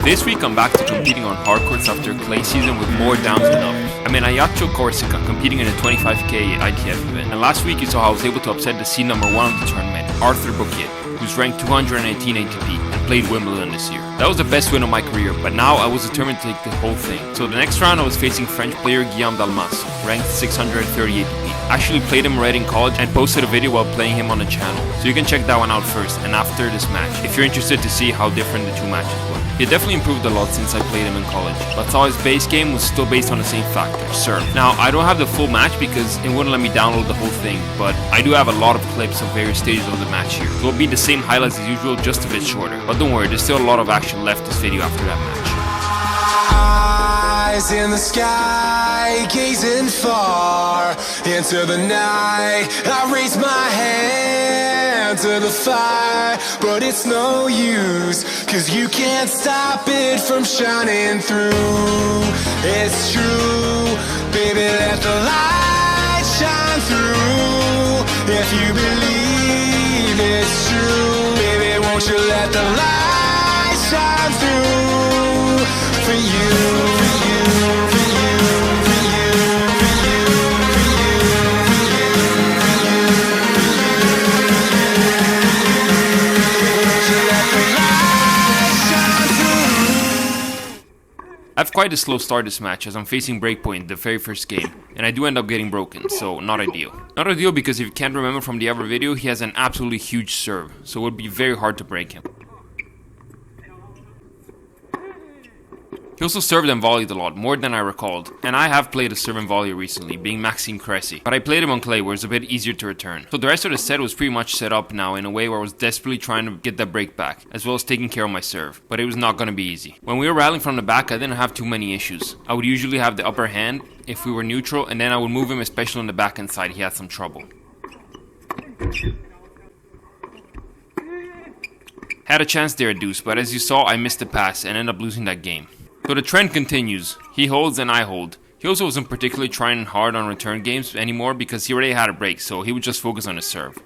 This week I'm back to competing on hard courts after clay season with more downs than uppers. I'm in Ajaccio, Corsica, competing in a 25K Itf event. And last week you saw how I was able to upset the seed number 1 of the tournament, Arthur Bouquet, who's ranked 218 ATP and played Wimbledon this year. That was the best win of my career, but now I was determined to take the whole thing. So the next round I was facing French player Guillaume Dalmas, ranked 630 ATP. I actually played him right in college and posted a video while playing him on the channel, so you can check that one out first and after this match if you're interested to see how different the two matches were. He definitely improved a lot since I played him in college, but saw his base game was still based on the same factor, serve. Now I don't have the full match because it wouldn't let me download the whole thing, but I do have a lot of clips of various stages of the match here. So it'll be the same highlights as usual, just a bit shorter. But don't worry, there's still a lot of action left this video after that match. Eyes in the sky, gazing far into the night. I raise my hand to the fire, but it's no use, 'cause you can't stop it from shining through. It's true, baby, let the light shine through. If you believe it's true, baby, won't you let the light shine through for you. I have quite a slow start this match as I'm facing breakpoint the very first game, and I do end up getting broken, so not ideal. Not ideal because if you can't remember from the other video, he has an absolutely huge serve, so it would be very hard to break him. He also served and volleyed a lot, more than I recalled, and I have played a serve and volley recently, being Maxime Cressy, but I played him on clay where it's a bit easier to return. So the rest of the set was pretty much set up now in a way where I was desperately trying to get that break back, as well as taking care of my serve, but it was not going to be easy. When we were rallying from the back, I didn't have too many issues. I would usually have the upper hand if we were neutral, and then I would move him, especially on the backhand side, he had some trouble. Had a chance there at deuce, but as you saw, I missed the pass and ended up losing that game. So the trend continues. He holds and I hold. He also wasn't particularly trying hard on return games anymore because he already had a break, so he would just focus on his serve.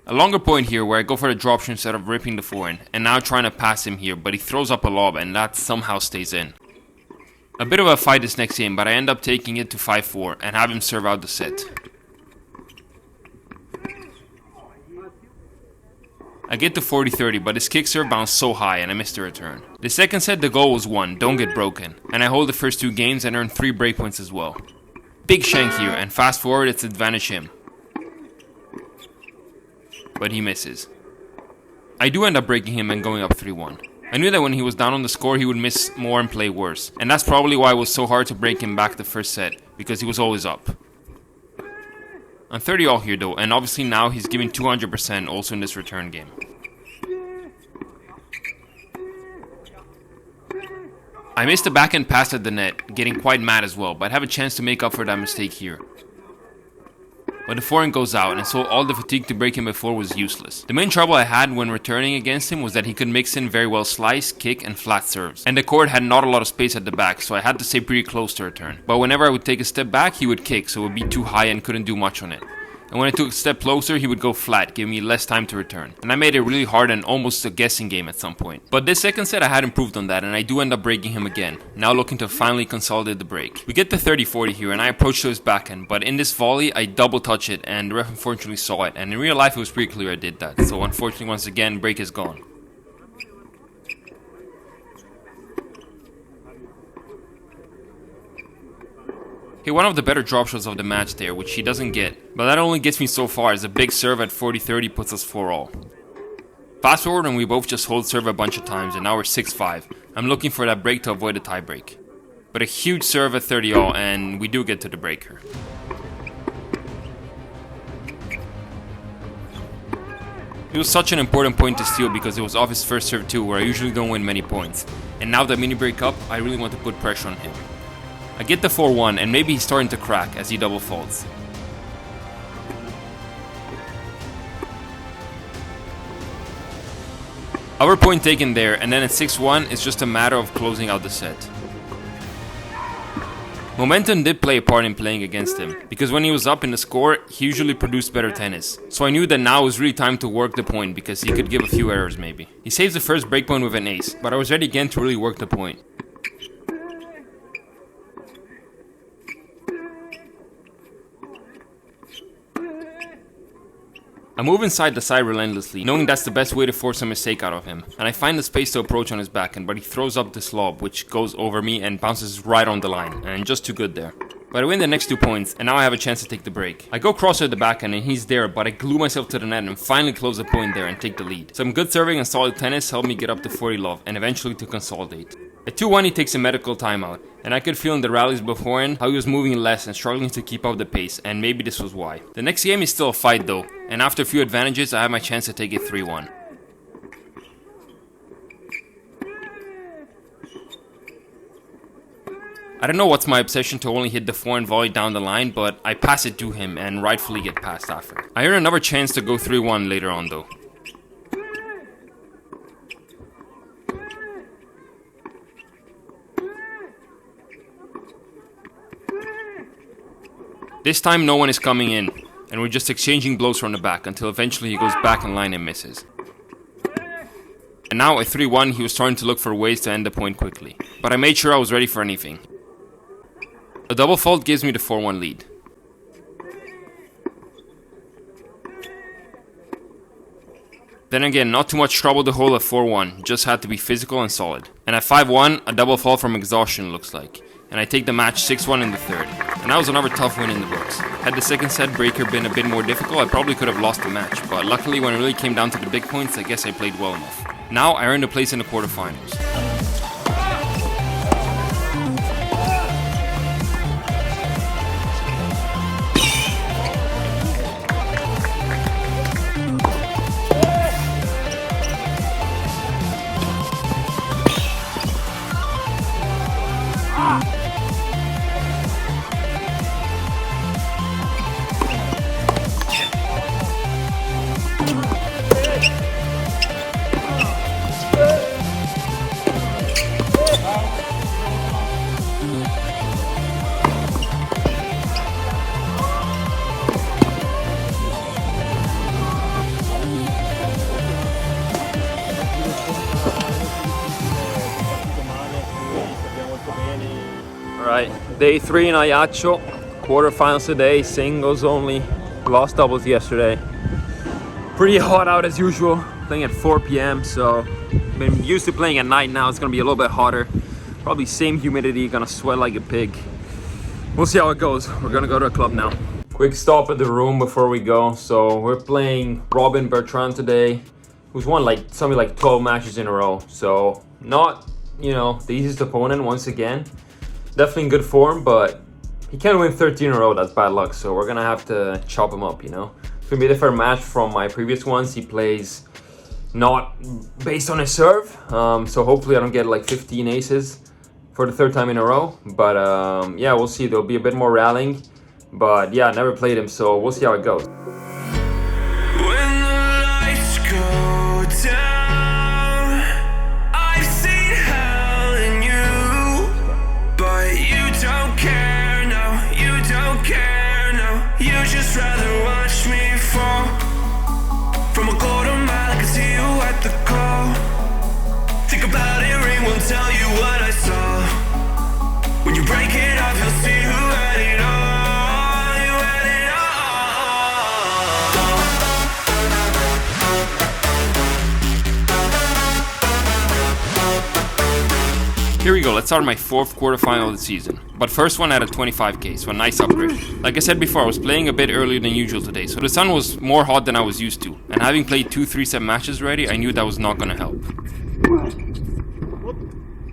A longer point here where I go for the drop shot instead of ripping the forehand, and now trying to pass him here, but he throws up a lob and that somehow stays in. A bit of a fight this next game, but I end up taking it to 5-4 and have him serve out the set. I get to 40-30, but his kick serve bounced so high and I missed the return. The second set the goal was 1, don't get broken, and I hold the first 2 games and earn 3 breakpoints as well. Big shank here, and fast forward it's advantage him. But he misses. I do end up breaking him and going up 3-1. I knew that when he was down on the score he would miss more and play worse, and that's probably why it was so hard to break him back the first set, because he was always up. I'm 30 all here though, and obviously now he's giving 200% also in this return game. I missed the backhand pass at the net, getting quite mad as well, but I have a chance to make up for that mistake here. But the forehand goes out, and so all the fatigue to break him before was useless. The main trouble I had when returning against him was that he could mix in very well slice, kick, and flat serves. And the court had not a lot of space at the back, so I had to stay pretty close to return. But whenever I would take a step back, he would kick, so it would be too high and couldn't do much on it. And when I took a step closer, he would go flat, giving me less time to return. And I made it really hard and almost a guessing game at some point. But this second set I had improved on that, and I do end up breaking him again, now looking to finally consolidate the break. We get to 30-40 here, and I approach to his backhand, but in this volley I double touch it, and the ref unfortunately saw it, and in real life it was pretty clear I did that, so unfortunately once again, break is gone. Hit one of the better drop shots of the match there, which he doesn't get, but that only gets me so far as a big serve at 40-30 puts us 4-all. Fast forward and we both just hold serve a bunch of times and now we're 6-5. I'm looking for that break to avoid a tie break. But a huge serve at 30-all and we do get to the breaker. It was such an important point to steal because it was off his first serve too, where I usually don't win many points. And now that mini break up, I really want to put pressure on him. I get the 4-1 and maybe he's starting to crack as he double faults. Our point taken there, and then at 6-1, it's just a matter of closing out the set. Momentum did play a part in playing against him, because when he was up in the score, he usually produced better tennis. So I knew that now was really time to work the point, because he could give a few errors maybe. He saves the first breakpoint with an ace, but I was ready again to really work the point. I move inside the side relentlessly, knowing that's the best way to force a mistake out of him, and I find the space to approach on his backhand, but he throws up this lob, which goes over me and bounces right on the line, and just too good there. But I win the next 2 points, and now I have a chance to take the break. I go crosser at the backhand and he's there, but I glue myself to the net and finally close the point there and take the lead. Some good serving and solid tennis helped me get up to 40 love, and eventually to consolidate. At 2-1 he takes a medical timeout, and I could feel in the rallies beforehand how he was moving less and struggling to keep up the pace, and maybe this was why. The next game is still a fight though, and after a few advantages I have my chance to take it 3-1. I don't know what's my obsession to only hit the forehand volley down the line, but I pass it to him and rightfully get passed after. I earn another chance to go 3-1 later on though. This time no one is coming in, and we're just exchanging blows from the back until eventually he goes back in line and misses. And now at 3-1 he was starting to look for ways to end the point quickly, but I made sure I was ready for anything. A double fault gives me the 4-1 lead. Then again, not too much trouble to hold at 4-1, just had to be physical and solid. And at 5-1, a double fault from exhaustion looks like. And I take the match 6-1 in the third. And that was another tough win in the books. Had the second set breaker been a bit more difficult, I probably could have lost the match. But luckily when it really came down to the big points, I guess I played well enough. Now I earned a place in the quarterfinals. Alright, day 3 in Ajaccio, quarterfinals today, singles only, lost doubles yesterday. Pretty hot out as usual, playing at 4 p.m. so been used to playing at night now, it's gonna be a little bit hotter. Probably same humidity, gonna sweat like a pig. We'll see how it goes, we're gonna go to a club now. Quick stop at the room before we go, so we're playing Robin Bertrand today, who's won something like 12 matches in a row, so not, the easiest opponent once again. Definitely in good form, but he can't win 13 in a row, that's bad luck, so we're gonna have to chop him up, It's gonna be a different match from my previous ones. He plays not based on his serve, so hopefully I don't get 15 aces for the third time in a row, but yeah, we'll see. There'll be a bit more rallying, but yeah, I never played him, so we'll see how it goes. When the lights go down, I've seen hell in you, but you don't care, no, you don't care, no. You just rather watch me fall from a quarter mile. I can see you at the call. Think about it, ring won't tell you what I saw. When you break it off, you'll see who had it all. You had it all. Here we go, let's start my 4th quarterfinal of the season. But first one at a 25k, so a nice upgrade. Like I said before, I was playing a bit earlier than usual today, so the sun was more hot than I was used to. And having played 2 3-set matches already, I knew that was not gonna help.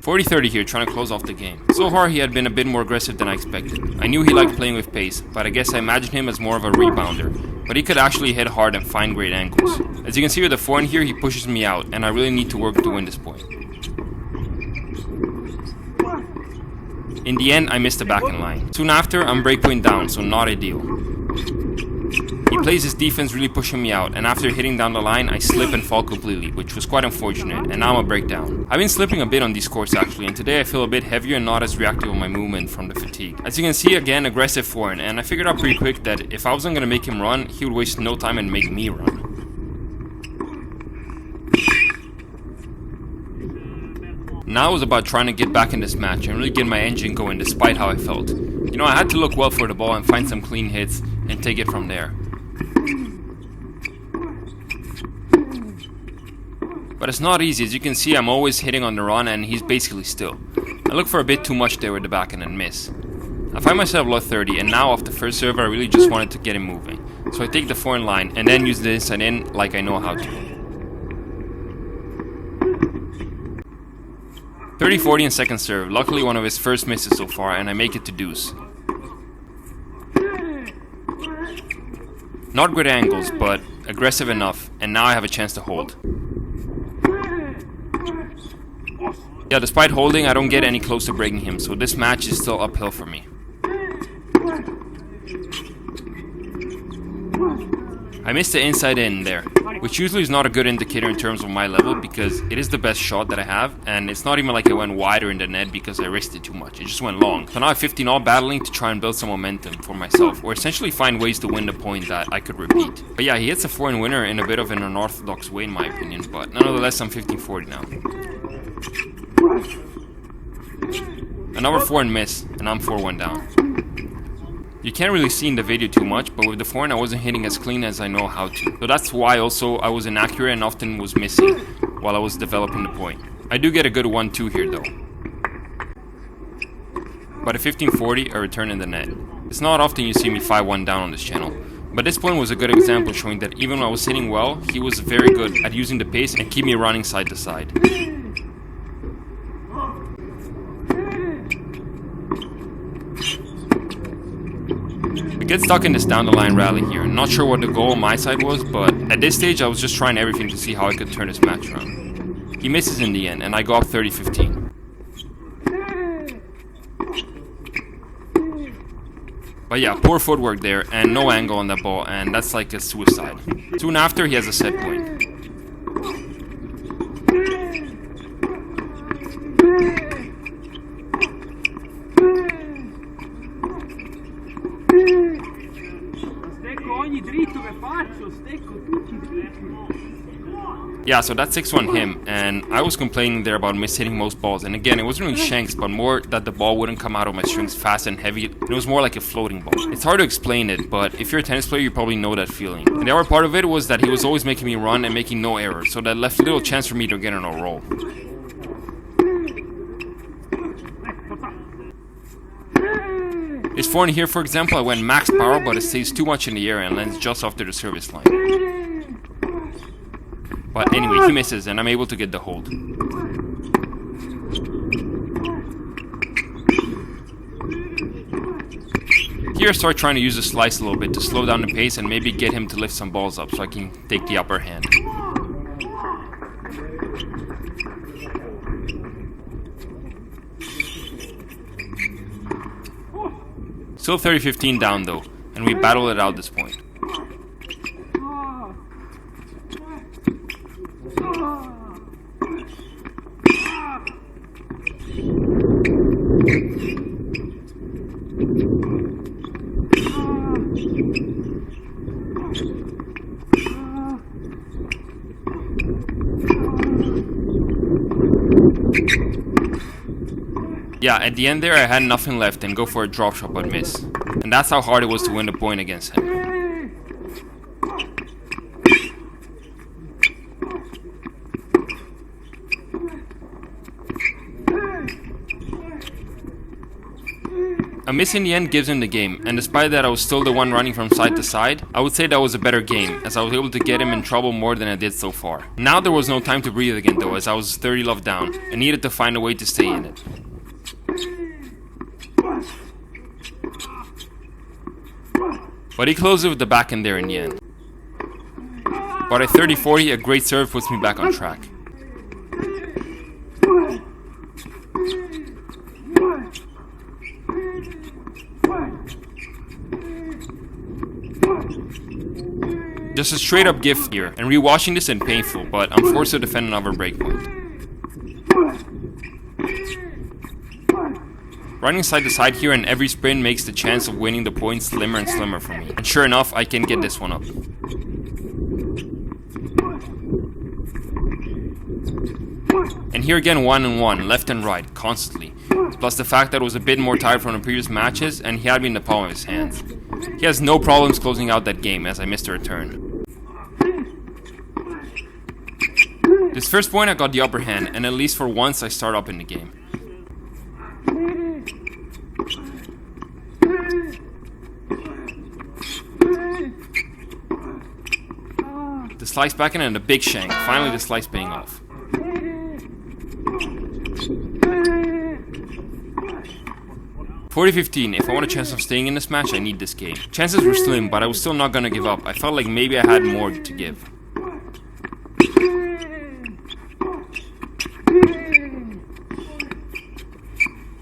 40-30 here, trying to close off the game. So far he had been a bit more aggressive than I expected. I knew he liked playing with pace, but I guess I imagined him as more of a rebounder. But he could actually hit hard and find great angles. As you can see with the forehand here, he pushes me out, and I really need to work to win this point. In the end, I missed the backhand line. Soon after, I'm breakpoint down, so not ideal. He plays his defense, really pushing me out, and after hitting down the line, I slip and fall completely, which was quite unfortunate, and now I'm a breakdown. I've been slipping a bit on these courts actually, and today I feel a bit heavier and not as reactive on my movement from the fatigue. As you can see, again, aggressive forehand, and I figured out pretty quick that if I wasn't going to make him run, he would waste no time and make me run. Now it was about trying to get back in this match and really get my engine going despite how I felt. You know, I had to look well for the ball and find some clean hits and take it from there. But it's not easy. As you can see, I'm always hitting on the run and he's basically still. I look for a bit too much there with the backhand and miss. I find myself low 30 and now off the first serve I really just wanted to get him moving. So I take the forehand line and then use the inside in like I know how to. 30-40 in second serve, luckily one of his first misses so far, and I make it to deuce. Not good angles, but aggressive enough, and now I have a chance to hold. Yeah, despite holding, I don't get any close to breaking him, so this match is still uphill for me. I missed the inside in there, which usually is not a good indicator in terms of my level because it is the best shot that I have, and it's not even like I went wider in the net because I risked it too much, it just went long. So now I have 15 all battling to try and build some momentum for myself, or essentially find ways to win the point that I could repeat. But yeah, he hits a forehand winner in a bit of an unorthodox way in my opinion, but nonetheless I'm 15-40 now. Another forehand miss, and I'm 4-1 down. You can't really see in the video too much, but with the forehand I wasn't hitting as clean as I know how to. So that's why also I was inaccurate and often was missing while I was developing the point. I do get a good 1-2 here though. But at 15-40, a return in the net. It's not often you see me 5-1 down on this channel. But this point was a good example showing that even when I was hitting well, he was very good at using the pace and keep me running side to side. I get stuck in this down the line rally here. Not sure what the goal on my side was, but at this stage I was just trying everything to see how I could turn this match around. He misses in the end, and I go up 30-15. But yeah, poor footwork there, and no angle on that ball, and that's like a suicide. Soon after, he has a set point. Yeah, so that's 6-1 him, and I was complaining there about mishitting most balls, and again, it wasn't really shanks, but more that the ball wouldn't come out of my strings fast and heavy. It was more like a floating ball. It's hard to explain it, but if you're a tennis player, you probably know that feeling. And the other part of it was that he was always making me run and making no errors, so that left little chance for me to get on a roll. This forehand here, for example, I went max power, but it stays too much in the air and lands just after the service line. But anyway, he misses, and I'm able to get the hold. Here I start trying to use the slice a little bit to slow down the pace and maybe get him to lift some balls up so I can take the upper hand. Still 30-15 down though, and we battle it out this point. Yeah, at the end there I had nothing left and go for a drop shot but miss. And that's how hard it was to win the point against him. A miss in the end gives him the game, and despite that I was still the one running from side to side, I would say that was a better game, as I was able to get him in trouble more than I did so far. Now there was no time to breathe again though, as I was 30 love down, and needed to find a way to stay in it. But he closed it with the backhand there in the end. But at 30-40, a great serve puts me back on track. straight up gift here, and rewatching this is painful, but I'm forced to defend another breakpoint. Running side to side here, and every sprint makes the chance of winning the point slimmer and slimmer for me. And sure enough, I can get this one up. And here again, 1-1, left and right, constantly. Plus the fact that I was a bit more tired from the previous matches, and he had me in the palm of his hands. He has no problems closing out that game, as I missed a return. This first point I got the upper hand, and at least for once I start up in the game. The slice backhand and the big shank, finally the slice paying off. $40-15, if I want a chance of staying in this match, I need this game. Chances were slim, but I was still not gonna give up. I felt like maybe I had more to give.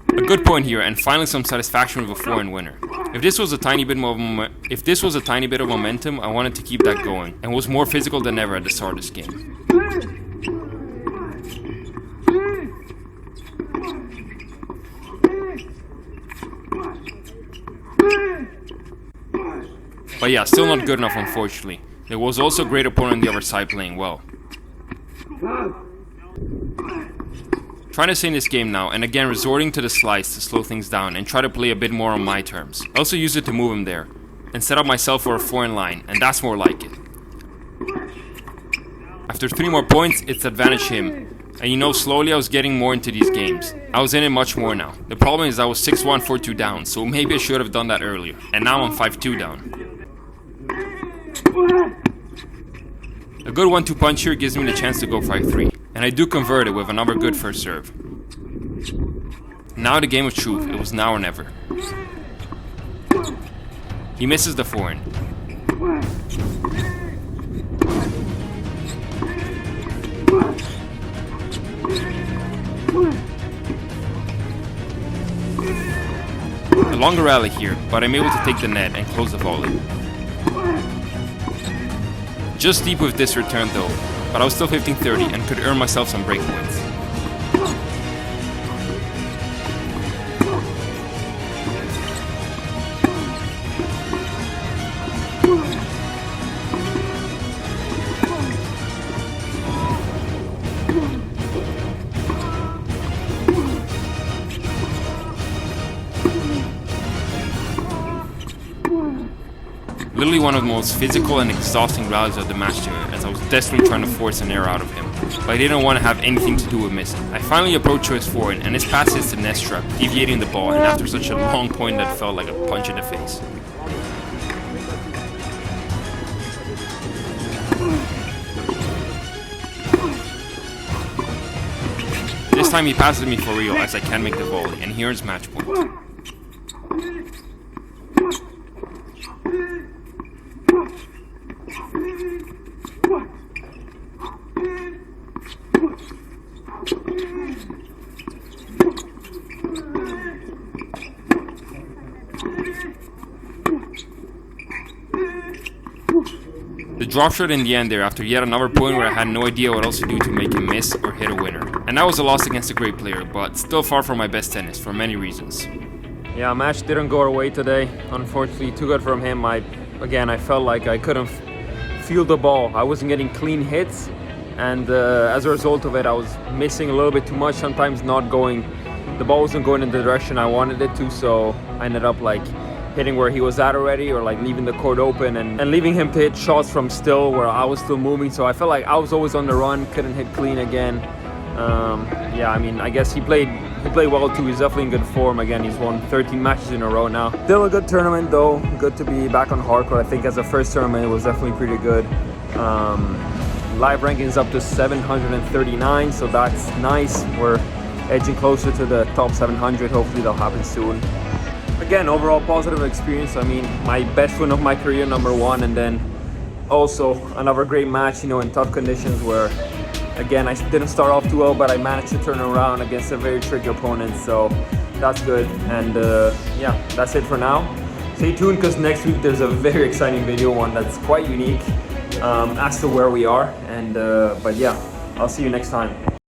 A good point here, and finally some satisfaction with a 4-in winner. If this was a tiny bit of momentum, I wanted to keep that going, and was more physical than ever at the start of this game. But yeah, still not good enough, unfortunately. There was also a great opponent on the other side playing well. Trying to stay in this game now, and again resorting to the slice to slow things down and try to play a bit more on my terms. I also use it to move him there, and set up myself for a 4-in line, and that's more like it. After 3 more points, it's advantage him. And you know, slowly I was getting more into these games. I was in it much more now. The problem is I was 6-1, 4-2 down, so maybe I should have done that earlier. And now I'm 5-2 down. A good 1-2 punch here gives me the chance to go 5-3. And I do convert it with another good first serve. Now the game of truth, it was now or never. He misses the 4-in. A longer rally here, but I'm able to take the net and close the volley. Just deep with this return though, but I was still 15-30 and could earn myself some break points. Literally one of the most physical and exhausting rallies of the match there, as I was desperately trying to force an error out of him, but I didn't want to have anything to do with missing. I finally approached to his 4-in, and his pass hits the net strap, deviating the ball, and after such a long point that felt like a punch in the face. This time he passes me for real, as I can make the volley, and here's match point. The drop shot in the end there after yet another point where I had no idea what else to do to make him miss or hit a winner. And that was a loss against a great player, but still far from my best tennis for many reasons. Yeah, match didn't go our way today. Unfortunately, too good from him. I felt like I couldn't feel the ball. I wasn't getting clean hits, and as a result of it, I was missing a little bit too much, sometimes not going. The ball wasn't going in the direction I wanted it to, so I ended up like hitting where he was at already, or like leaving the court open and leaving him to hit shots from still where I was still moving. So I felt like I was always on the run, couldn't hit clean again. Yeah, I mean, I guess he played well too. He's definitely in good form. Again, he's won 13 matches in a row now. Still a good tournament though. Good to be back on hardcourt. I think as a first tournament it was definitely pretty good. Live ranking is up to 739, so that's nice. We're edging closer to the top 700. Hopefully that'll happen soon. Again, overall positive experience. I mean, my best win of my career, #1, and then also another great match, you know, in tough conditions where, again, I didn't start off too well, but I managed to turn around against a very tricky opponent, so that's good. And yeah, that's it for now. Stay tuned because next week there's a very exciting video, one that's quite unique. as to where we are. And but yeah, I'll see you next time.